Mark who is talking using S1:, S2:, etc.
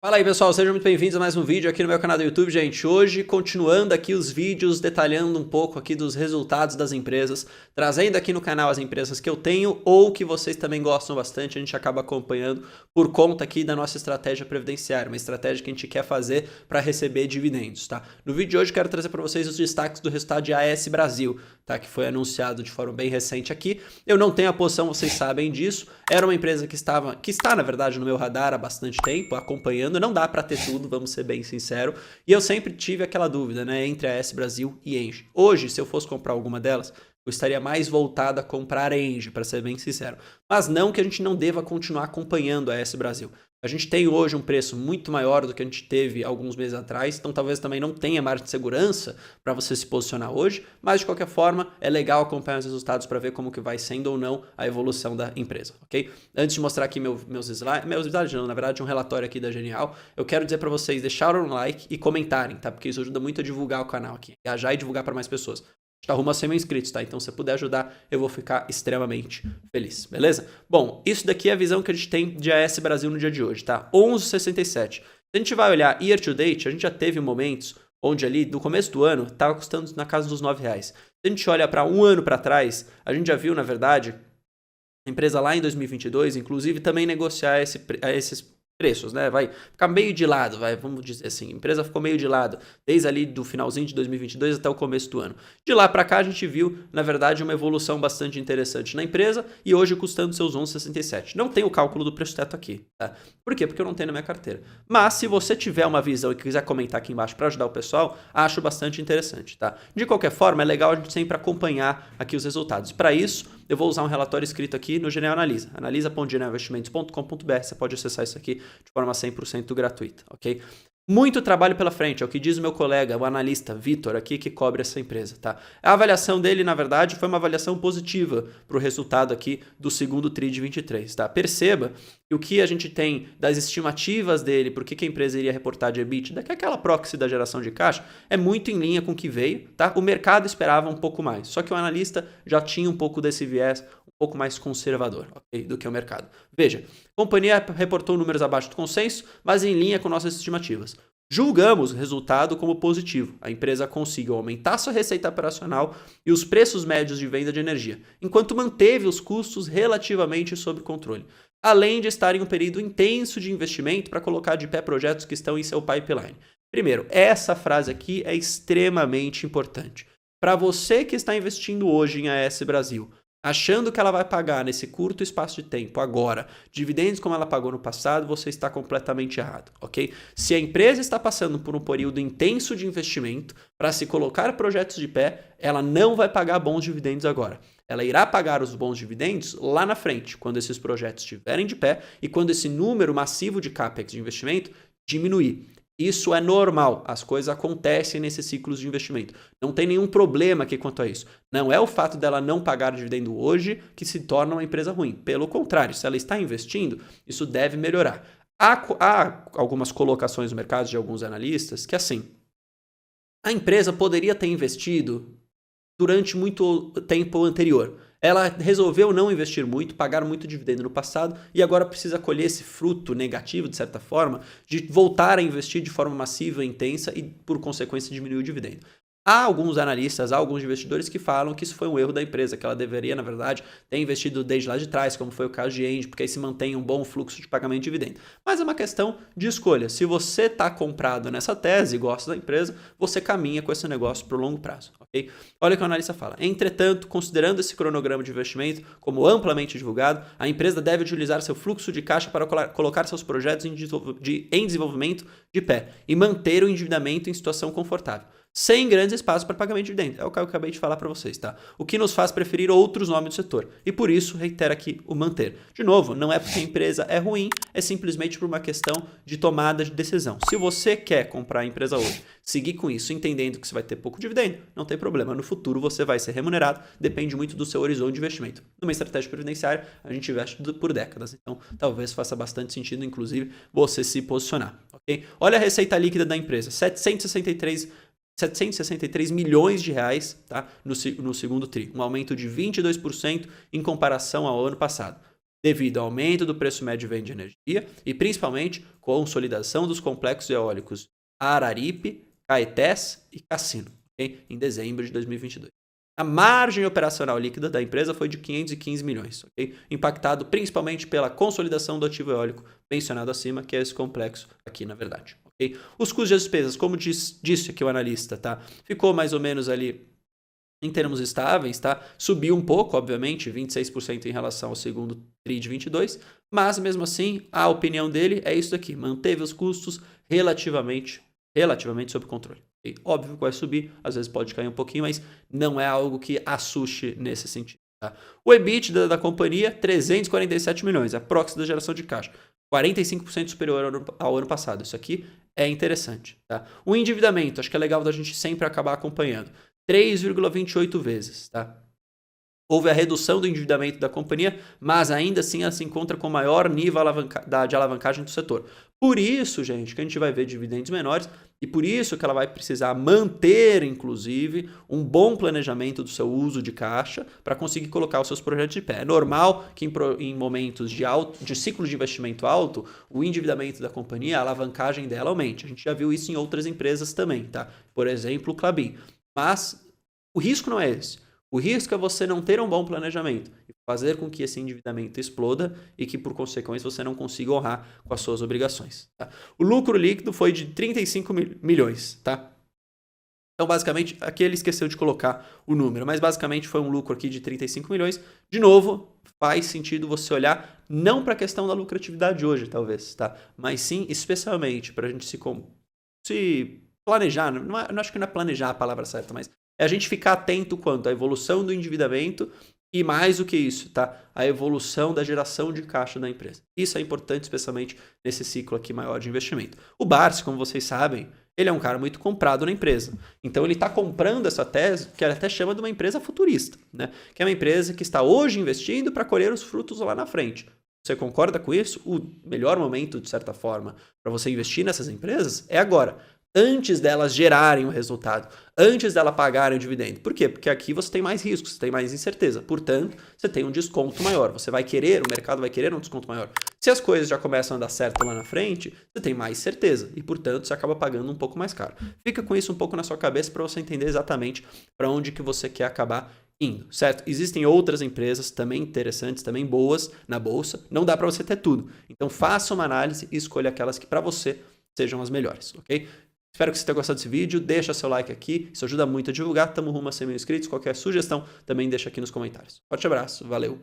S1: Fala aí pessoal, sejam muito bem-vindos a mais um vídeo aqui no meu canal do YouTube, gente. Hoje, continuando aqui os vídeos, detalhando um pouco aqui dos resultados das empresas, trazendo aqui no canal as empresas que eu tenho ou que vocês também gostam bastante, a gente acaba acompanhando por conta aqui da nossa estratégia previdenciária, uma estratégia que a gente quer fazer para receber dividendos, tá? No vídeo de hoje quero trazer para vocês os destaques do resultado de AS Brasil, tá? Que foi anunciado de forma bem recente aqui. Eu não tenho a posição, vocês sabem disso, era uma empresa que está na verdade no meu radar há bastante tempo, acompanhando. Não dá para ter tudo, vamos ser bem sinceros. E eu sempre tive aquela dúvida, né, entre a AS Brasil e Engie. Hoje, se eu fosse comprar alguma delas, eu estaria mais voltado a comprar a Engie, para ser bem sincero. Mas não que a gente não deva continuar acompanhando a AS Brasil. A gente tem hoje um preço muito maior do que a gente teve alguns meses atrás, então talvez também não tenha margem de segurança para você se posicionar hoje, mas de qualquer forma é legal acompanhar os resultados para ver como que vai sendo ou não a evolução da empresa, ok? Antes de mostrar aqui meus slides, não, na verdade um relatório aqui da Genial, eu quero dizer para vocês deixarem um like e comentarem, tá? Porque isso ajuda muito a divulgar o canal aqui, engajar e divulgar para mais pessoas. Está rumo a 100 mil inscritos, tá? Então, se você puder ajudar, eu vou ficar extremamente feliz, beleza? Bom, isso daqui é a visão que a gente tem de AS Brasil no dia de hoje, tá? 11,67. Se a gente vai olhar year to date, a gente já teve momentos onde ali, no começo do ano, estava custando na casa dos R$9. Se a gente olha para um ano para trás, a gente já viu, na verdade, a empresa lá em 2022, inclusive, também negociar esses preços, né? Vai ficar meio de lado, vamos dizer assim. A empresa ficou meio de lado, desde ali do finalzinho de 2022 até o começo do ano. De lá para cá a gente viu, na verdade, uma evolução bastante interessante na empresa e hoje custando seus 11,67. Não tem o cálculo do preço teto aqui, tá? Por quê? Porque eu não tenho na minha carteira. Mas se você tiver uma visão e quiser comentar aqui embaixo para ajudar o pessoal, acho bastante interessante, tá? De qualquer forma, é legal a gente sempre acompanhar aqui os resultados. Para isso, eu vou usar um relatório escrito aqui no Genial Analisa, analisa.genialinvestimentos.com.br, você pode acessar isso aqui de forma 100% gratuita, ok? Muito trabalho pela frente, é o que diz o meu colega, o analista Vitor aqui, que cobre essa empresa, tá? A avaliação dele, na verdade, foi uma avaliação positiva para o resultado aqui do segundo TRI de 23, tá? Perceba que o que a gente tem das estimativas dele, por que a empresa iria reportar de EBITDA, que é aquela proxy da geração de caixa, é muito em linha com o que veio, tá? O mercado esperava um pouco mais, só que o analista já tinha um pouco desse viés, um pouco mais conservador, ok? Do que o mercado. Veja, a companhia reportou números abaixo do consenso, mas em linha com nossas estimativas. Julgamos o resultado como positivo. A empresa conseguiu aumentar sua receita operacional e os preços médios de venda de energia, enquanto manteve os custos relativamente sob controle, além de estar em um período intenso de investimento para colocar de pé projetos que estão em seu pipeline. Primeiro, essa frase aqui é extremamente importante. Para você que está investindo hoje em AS Brasil, achando que ela vai pagar nesse curto espaço de tempo agora dividendos como ela pagou no passado, você está completamente errado, ok? Se a empresa está passando por um período intenso de investimento para se colocar projetos de pé, ela não vai pagar bons dividendos agora. Ela irá pagar os bons dividendos lá na frente, quando esses projetos estiverem de pé e quando esse número massivo de CAPEX de investimento diminuir. Isso é normal, as coisas acontecem nesses ciclos de investimento. Não tem nenhum problema aqui quanto a isso. Não é o fato dela não pagar dividendo hoje que se torna uma empresa ruim. Pelo contrário, se ela está investindo, isso deve melhorar. Há algumas colocações no mercado de alguns analistas que, assim, a empresa poderia ter investido durante muito tempo anterior. Ela resolveu não investir muito, pagar muito dividendo no passado e agora precisa colher esse fruto negativo, de certa forma, de voltar a investir de forma massiva e intensa e, por consequência, diminuir o dividendo. Há alguns analistas, há alguns investidores que falam que isso foi um erro da empresa, que ela deveria, na verdade, ter investido desde lá de trás, como foi o caso de Engie, porque aí se mantém um bom fluxo de pagamento de dividendo. Mas é uma questão de escolha. Se você está comprado nessa tese e gosta da empresa, você caminha com esse negócio para o longo prazo, ok? Olha o que o analista fala. Entretanto, considerando esse cronograma de investimento como amplamente divulgado, a empresa deve utilizar seu fluxo de caixa para colocar seus projetos em desenvolvimento de pé e manter o endividamento em situação confortável, sem grandes espaços para pagamento de dividendos. É o que eu acabei de falar para vocês, tá? O que nos faz preferir outros nomes do setor. E por isso, reitero aqui o manter. De novo, não é porque a empresa é ruim, é simplesmente por uma questão de tomada de decisão. Se você quer comprar a empresa hoje, seguir com isso, entendendo que você vai ter pouco dividendo, não tem problema. No futuro você vai ser remunerado, depende muito do seu horizonte de investimento. Numa estratégia previdenciária, a gente investe por décadas, então talvez faça bastante sentido, inclusive, você se posicionar, ok? Olha a receita líquida da empresa, 763 milhões de reais, tá? No segundo TRI, um aumento de 22% em comparação ao ano passado. devido ao aumento do preço médio de venda de energia e principalmente consolidação dos complexos eólicos Araripe, Caetés e Cassino, okay? Em dezembro de 2022. A margem operacional líquida da empresa foi de 515 milhões, okay? Impactado principalmente pela consolidação do ativo eólico mencionado acima, que é esse complexo aqui, na verdade. Okay? Os custos de despesas, como disse aqui o analista, tá? Ficou mais ou menos ali em termos estáveis, tá? Subiu um pouco, obviamente, 26% em relação ao segundo TRI de 22, mas mesmo assim, a opinião dele é isso daqui, manteve os custos relativamente sob controle. Okay? Óbvio que vai subir, às vezes pode cair um pouquinho, mas não é algo que assuste nesse sentido. Tá? O EBITDA da companhia, 347 milhões, a proxy da geração de caixa, 45% superior ao ano passado. Isso aqui é interessante. Tá? O endividamento, acho que é legal da gente sempre acabar acompanhando. 3,28 vezes. Tá? Houve a redução do endividamento da companhia, mas ainda assim ela se encontra com o maior nível de alavancagem do setor. Por isso, gente, que a gente vai ver dividendos menores e por isso que ela vai precisar manter, inclusive, um bom planejamento do seu uso de caixa para conseguir colocar os seus projetos de pé. É normal que em momentos de ciclo de investimento alto, o endividamento da companhia, a alavancagem dela aumente. A gente já viu isso em outras empresas também, tá? Por exemplo, o Klabin. Mas o risco não é esse. O risco é você não ter um bom planejamento e fazer com que esse endividamento exploda e que, por consequência, você não consiga honrar com as suas obrigações. Tá? O lucro líquido foi de 35 milhões. Tá? Então, basicamente, aqui ele esqueceu de colocar o número, mas basicamente foi um lucro aqui de 35 milhões. De novo, faz sentido você olhar não para a questão da lucratividade hoje, talvez, tá? Mas sim, especialmente, para a gente se planejar, não acho que não é planejar a palavra certa, mas é a gente ficar atento quanto à evolução do endividamento e mais do que isso, tá? A evolução da geração de caixa da empresa. Isso é importante, especialmente nesse ciclo aqui maior de investimento. O Barsi, como vocês sabem, ele é um cara muito comprado na empresa. Então ele está comprando essa tese, que ele até chama de uma empresa futurista, né? Que é uma empresa que está hoje investindo para colher os frutos lá na frente. Você concorda com isso? O melhor momento, de certa forma, para você investir nessas empresas é agora. Antes delas gerarem o resultado, antes dela pagarem o dividendo. Por quê? Porque aqui você tem mais riscos, você tem mais incerteza. Portanto, você tem um desconto maior. Você vai querer, o mercado vai querer um desconto maior. Se as coisas já começam a dar certo lá na frente, você tem mais certeza e, portanto, você acaba pagando um pouco mais caro. Fica com isso um pouco na sua cabeça para você entender exatamente para onde que você quer acabar indo, certo? Existem outras empresas também interessantes, também boas na bolsa. Não dá para você ter tudo. Então, faça uma análise e escolha aquelas que para você sejam as melhores, ok? Espero que você tenha gostado desse vídeo, deixa seu like aqui, isso ajuda muito a divulgar, estamos rumo a 100 mil inscritos, qualquer sugestão também deixa aqui nos comentários. Forte abraço, valeu!